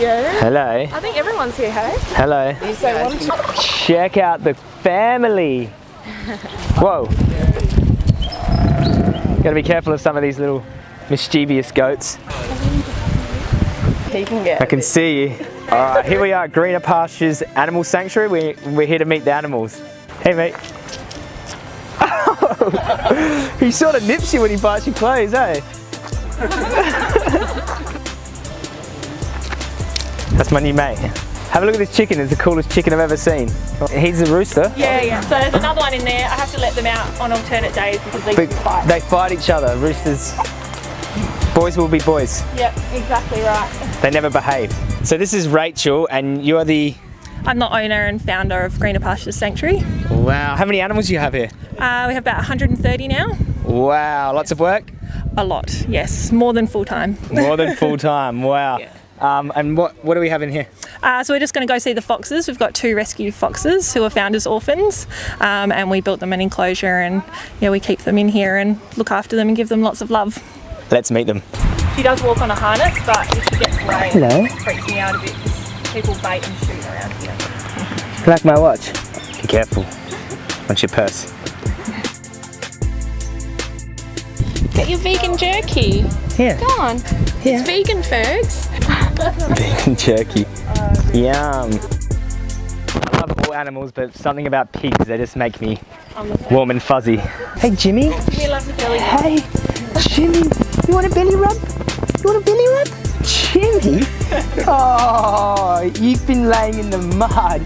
you. Hello. I think everyone's here, hey? Hello. Check out the family. Whoa. Gotta be careful of some of these little mischievous goats. He can get I can see you. Alright, here we are at Greener Pastures Animal Sanctuary. We're here to meet the animals. Hey mate. Oh, he sort of nips you when he bites your clothes, eh? That's my new mate. Have a look at this chicken. It's the coolest chicken I've ever seen. He's a rooster. Yeah. So there's another one in there. I have to let them out on alternate days because they fight. They fight each other. Roosters. Boys will be boys. Yep, exactly right. They never behave. So this is Rachel, and you are the... I'm the owner and founder of Greener Pastures Sanctuary. Wow. How many animals do you have here? We have about 130 now. Wow. Lots of work? A lot, yes. More than full time. More than full time. Wow. Yeah. And what do we have in here? So we're just going to go see the foxes. We've got 2 rescued foxes who were found as orphans, and we built them an enclosure, and we keep them in here and look after them and give them lots of love. Let's meet them. She does walk on a harness, but if she gets away, Hello. it freaks me out a bit because people bait and shoot around here. Like my watch. Be careful. Watch your purse. Get your vegan jerky. Here. Go on. Yeah. It's vegan, Fergs. Vegan jerky. Yum. I love all animals, but something about pigs, they just make me warm and fuzzy. Hey Jimmy. Jimmy loves the belly. Hey Jimmy. You want a belly rub? You want a belly rub? Jimmy? Oh, you've been laying in the mud.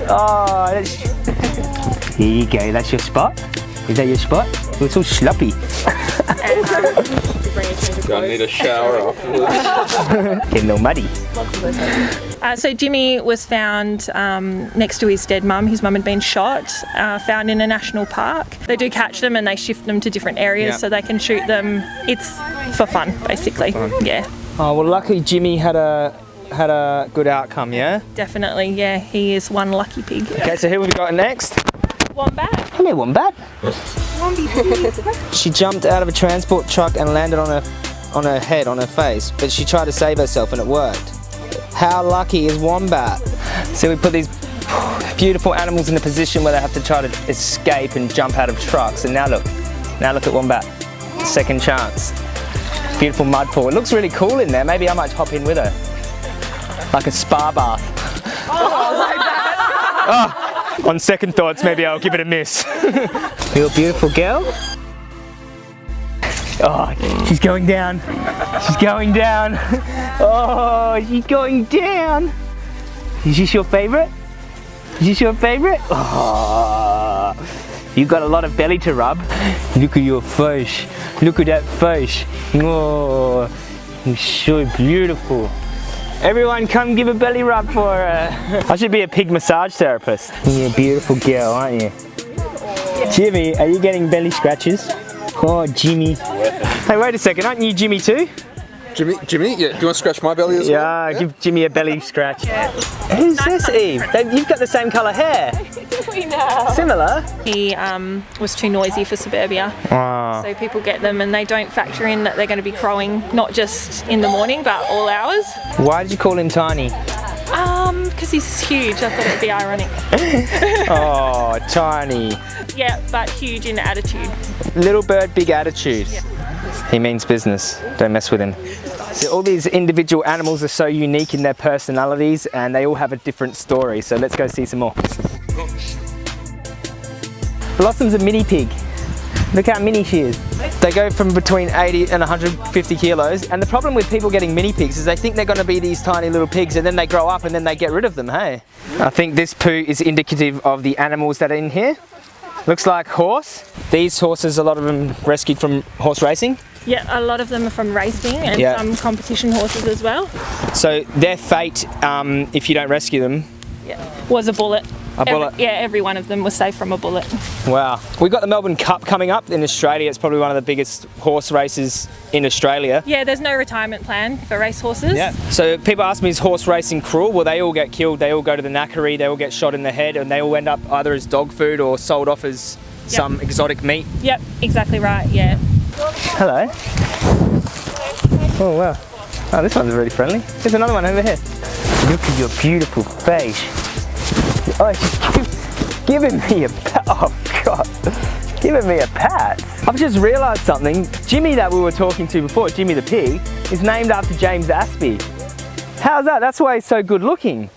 Oh, here you go. That's your spot? Is that your spot? It's all sloppy. Gonna need a shower afterwards. Getting a little muddy. So Jimmy was found next to his dead mum. His mum had been shot, found in a national park. They do catch them and they shift them to different areas so they can shoot them. It's for fun, basically. Yeah. Oh well, luckily Jimmy had a good outcome, yeah? Definitely, yeah. He is one lucky pig. Okay, so who have we got next? Wombat. Hello, Wombat. She jumped out of a transport truck and landed on her head, on her face, but she tried to save herself and it worked. How lucky is Wombat? So we put these beautiful animals in a position where they have to try to escape and jump out of trucks, and now look at Wombat. Second chance. Beautiful mud pool. It looks really cool in there. Maybe I might hop in with her. Like a spa bath. Oh, like that. Oh. On second thoughts, maybe I'll give it a miss. You're a beautiful girl. Oh, she's going down. She's going down. Oh, she's going down. Is this your favorite? Is this your favorite? Oh, you got a lot of belly to rub. Look at your face. Look at that face. Oh, you're so beautiful. Everyone come give a belly rub for her. I should be a pig massage therapist. You're a beautiful girl, aren't you? Jimmy, are you getting belly scratches? Oh, Jimmy. Hey, wait a second, aren't you Jimmy too? Jimmy, yeah, do you want to scratch my belly as well? Yeah, give Jimmy a belly scratch. Who's this, Eve? You've got the same colour hair. We know. Similar. He was too noisy for suburbia. Oh. So people get them and they don't factor in that they're going to be crowing not just in the morning but all hours. Why did you call him Tiny? Because he's huge. I thought it'd be ironic. Oh, Tiny. Yeah, but huge in attitude. Little bird, big attitude. Yeah. He means business. Don't mess with him. So all these individual animals are so unique in their personalities and they all have a different story. So let's go see some more. Blossom's a mini pig. Look how mini she is. They go from between 80 and 150 kilos. And the problem with people getting mini pigs is they think they're going to be these tiny little pigs and then they grow up and then they get rid of them, hey? I think this poo is indicative of the animals that are in here. Looks like horse. These horses, a lot of them rescued from horse racing. Yeah, a lot of them are from racing and some competition horses as well. So their fate, if you don't rescue them, was a bullet. A bullet? Every one of them was safe from a bullet. Wow. We've got the Melbourne Cup coming up in Australia. It's probably one of the biggest horse races in Australia. Yeah, there's no retirement plan for race horses. Yeah. So people ask me, is horse racing cruel? Well, they all get killed. They all go to the knackery. They all get shot in the head and they all end up either as dog food or sold off as some exotic meat. Yep, exactly right, yeah. Hello. Oh, wow. Oh, this one's really friendly. There's another one over here. Look at your beautiful face. Oh, she's giving me a pat. Oh, God. Giving me a pat. I've just realised something. Jimmy that we were talking to before, Jimmy the pig, is named after James Aspey. How's that? That's why he's so good looking.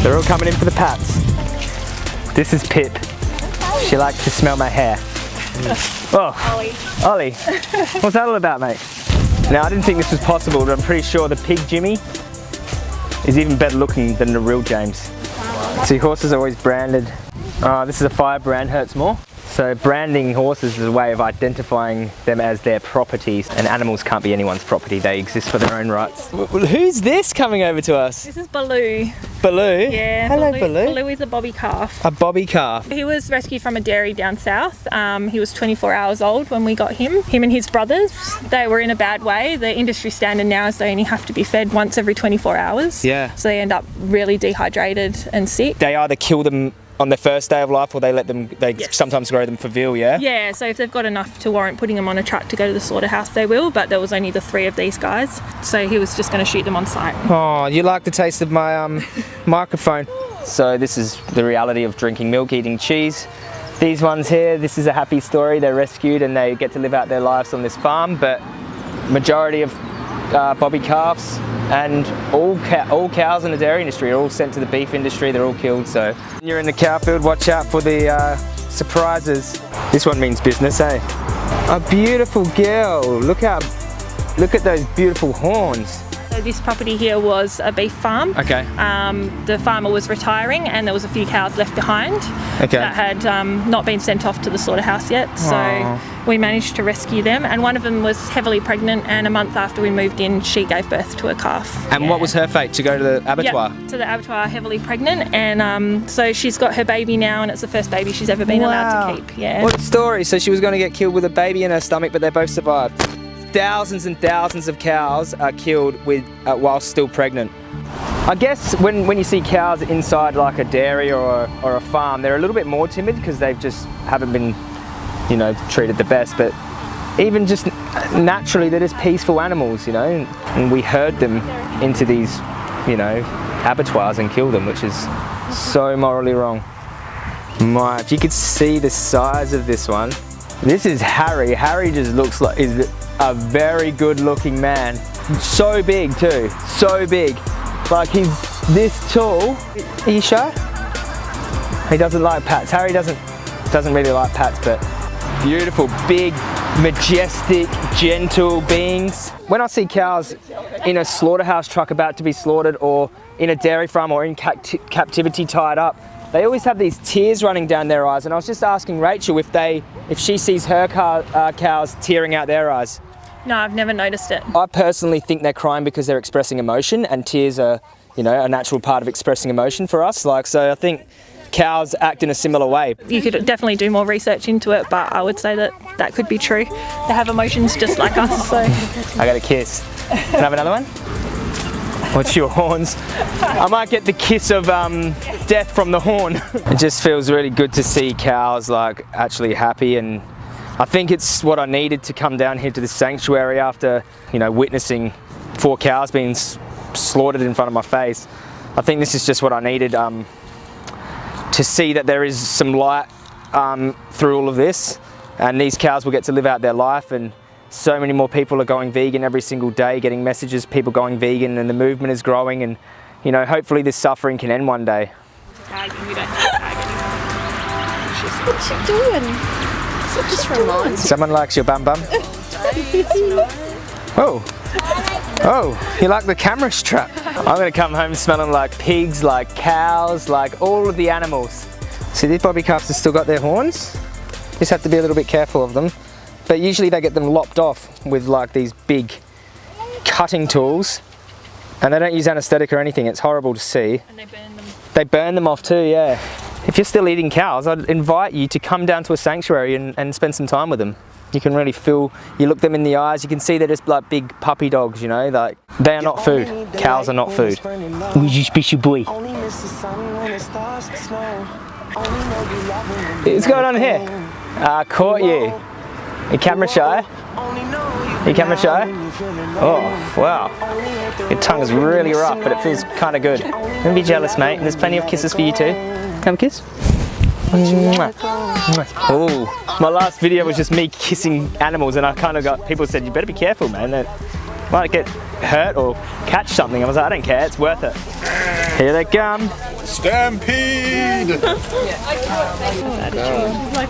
They're all coming in for the pats. This is Pip. She likes to smell my hair. Oh, Ollie. What's that all about, mate? Now, I didn't think this was possible, but I'm pretty sure the pig Jimmy is even better looking than the real James. See, horses are always branded. This is a fire brand, hurts more. So branding horses is a way of identifying them as their properties, and animals can't be anyone's property, they exist for their own rights. Who's this coming over to us? This is Baloo. Baloo? Yeah. Hello, Baloo. Baloo is a bobby calf. A bobby calf. He was rescued from a dairy down south. He was 24 hours old when we got him. Him and his brothers, they were in a bad way. The industry standard now is they only have to be fed once every 24 hours. Yeah. So they end up really dehydrated and sick. They either kill them on their first day of life, or they let them, Yes. sometimes grow them for veal, yeah? Yeah, so if they've got enough to warrant putting them on a truck to go to the slaughterhouse, they will, but there was only the 3 of these guys, so he was just going to shoot them on sight. Oh, you like the taste of my microphone. So this is the reality of drinking milk, eating cheese. These ones here, this is a happy story. They're rescued and they get to live out their lives on this farm, but majority of bobby calves and all cows in the dairy industry are all sent to the beef industry. They're all killed. So when you're in the cow field, watch out for the surprises. This one means business, eh? A beautiful girl. Look at those beautiful horns. So this property here was a beef farm. Okay. The farmer was retiring and there was a few cows left behind that had not been sent off to the slaughterhouse yet. So we managed to rescue them, and one of them was heavily pregnant, and a month after we moved in, she gave birth to a calf. And what was her fate? To go to the abattoir? Yep, to the abattoir, heavily pregnant, and so she's got her baby now, and it's the first baby she's ever been allowed to keep. Yeah. What a story. So she was going to get killed with a baby in her stomach, but they both survived. Thousands and thousands of cows are killed while still pregnant. I guess when you see cows inside like a dairy or a farm, they're a little bit more timid because they just haven't been, treated the best. But even just naturally, they're just peaceful animals, and we herd them into these, abattoirs and kill them, which is so morally wrong. If you could see the size of this one. This is Harry. Harry just looks like is a very good looking man. So big too, so big. Like he's this tall. Are you shy? He doesn't like pats. Harry doesn't really like pats, but beautiful, big, majestic, gentle beings. When I see cows in a slaughterhouse truck about to be slaughtered, or in a dairy farm, or in captivity tied up, they always have these tears running down their eyes. And I was just asking Rachel if she sees her cows tearing out their eyes. No, I've never noticed it. I personally think they're crying because they're expressing emotion, and tears are, a natural part of expressing emotion for us. So I think cows act in a similar way. You could definitely do more research into it, but I would say that could be true. They have emotions just like us, so. I got a kiss. Can I have another one? What's your horns? I might get the kiss of death from the horn. It just feels really good to see cows actually happy, and I think it's what I needed to come down here to this sanctuary after, witnessing 4 cows being slaughtered in front of my face. I think this is just what I needed to see that there is some light through all of this, and these cows will get to live out their life, and so many more people are going vegan every single day, getting messages, people going vegan, and the movement is growing, and hopefully this suffering can end one day. What's she doing? So just reminds me. Someone likes your bum bum? Oh, you like the camera strap? I'm gonna come home smelling like pigs, like cows, like all of the animals. See, these bobby calves have still got their horns. Just have to be a little bit careful of them. But usually they get them lopped off with these big cutting tools, and they don't use anaesthetic or anything. It's horrible to see. And they burn them. They burn them off too, yeah. If you're still eating cows, I'd invite you to come down to a sanctuary and spend some time with them. You can really feel, you look them in the eyes, you can see they're just like big puppy dogs, they are not food. Cows are not food. Who's your special boy? What's going on here? Caught you. You camera shy? You camera shy? Oh, wow. Your tongue is really rough, but it feels kind of good. Don't be jealous, mate. There's plenty of kisses for you too. Come kiss. Oh, my last video was just me kissing animals, and I kind of got, people said, you better be careful, man. They might get hurt or catch something. I was like, I don't care, it's worth it. Here they come. Stampede!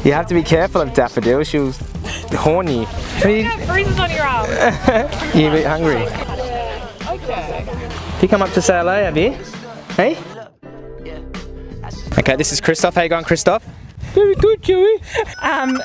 You have to be careful of Daffodil, she'll horn you. Bruises on your arm. You're a bit hungry. You come up to say hello, have you? Hey? Okay, this is Christoph. How you going, Christoph? Very good, Joey.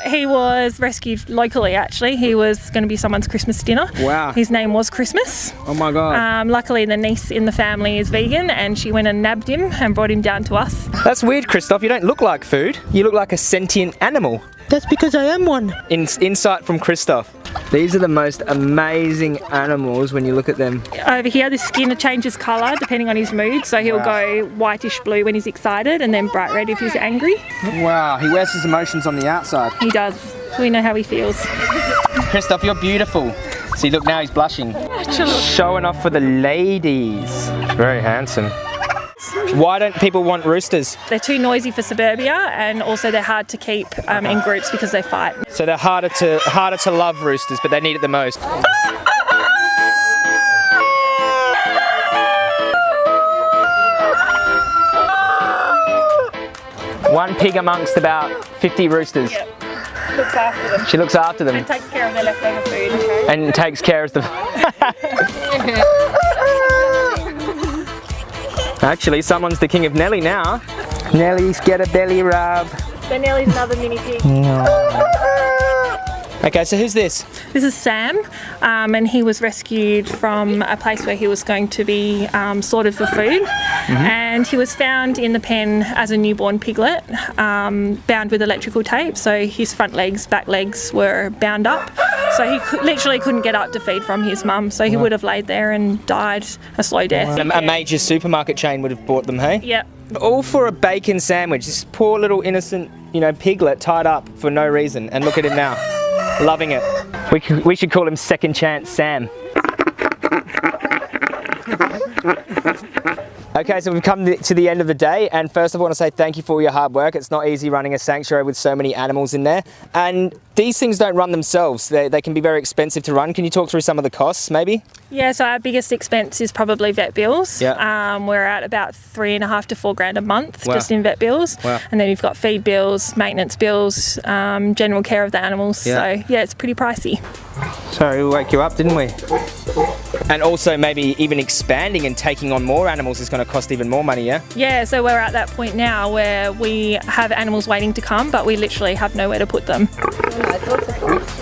He was rescued locally, actually. He was going to be someone's Christmas dinner. Wow. His name was Christmas. Oh my God. Luckily, the niece in the family is vegan, and she went and nabbed him and brought him down to us. That's weird, Christoph. You don't look like food. You look like a sentient animal. That's because I am one. Insight from Christoph. These are the most amazing animals when you look at them. Over here, the skin changes colour depending on his mood. So he'll go whitish blue when he's excited, and then bright red if he's angry. Wow, he wears his emotions on the outside. He does. We know how he feels. Christoph, you're beautiful. See, look, now he's blushing. Showing off for the ladies. Very handsome. Why don't people want roosters? They're too noisy for suburbia, and also they're hard to keep in groups because they fight. So they're harder to love, roosters, but they need it the most. One pig amongst about 50 roosters. Yep. Looks after them. She looks after them. And takes care of their leftover food. And takes care of them. Actually, someone's the king of Nelly now. Nelly's get a belly rub. So Nellie's another mini pig. Okay, so who's this? This is Sam, and he was rescued from a place where he was going to be slaughtered for food. And he was found in the pen as a newborn piglet, bound with electrical tape. So his front legs, back legs were bound up. So he literally couldn't get up to feed from his mum. So he would have laid there and died a slow death. A major supermarket chain would have bought them, hey? Yep. All for a bacon sandwich. This poor little innocent, piglet tied up for no reason. And look at him now. Loving it. We should call him Second Chance Sam. Okay, so we've come to the end of the day, and first of all, I want to say thank you for all your hard work. It's not easy running a sanctuary with so many animals in there, and these things don't run themselves. They can be very expensive to run. Can you talk through some of the costs, maybe? Yeah, so our biggest expense is probably vet bills. Yeah. We're at about $3.5 to $4 a month Wow. just in vet bills. Wow. And then you've got feed bills, maintenance bills, general care of the animals. Yeah. So yeah, it's pretty pricey. Sorry, we woke you up, didn't we? And also maybe even expanding and taking on more animals is going to cost even more money, yeah? Yeah, so we're at that point now where we have animals waiting to come, but we literally have nowhere to put them.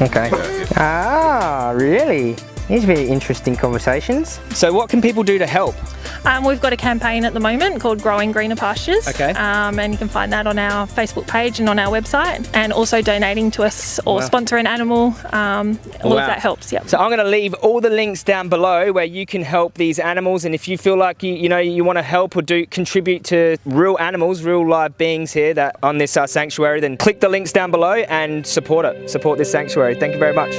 Okay. Ah, really? These are very interesting conversations. So what can people do to help? We've got a campaign at the moment called Growing Greener Pastures. Okay. And you can find that on our Facebook page and on our website. And also donating to us or sponsor an animal. All of that helps, yep. So I'm going to leave all the links down below where you can help these animals. And if you feel like you want to help or contribute to real animals, real live beings here that on this sanctuary, then click the links down below and support it. Support this sanctuary. Thank you very much.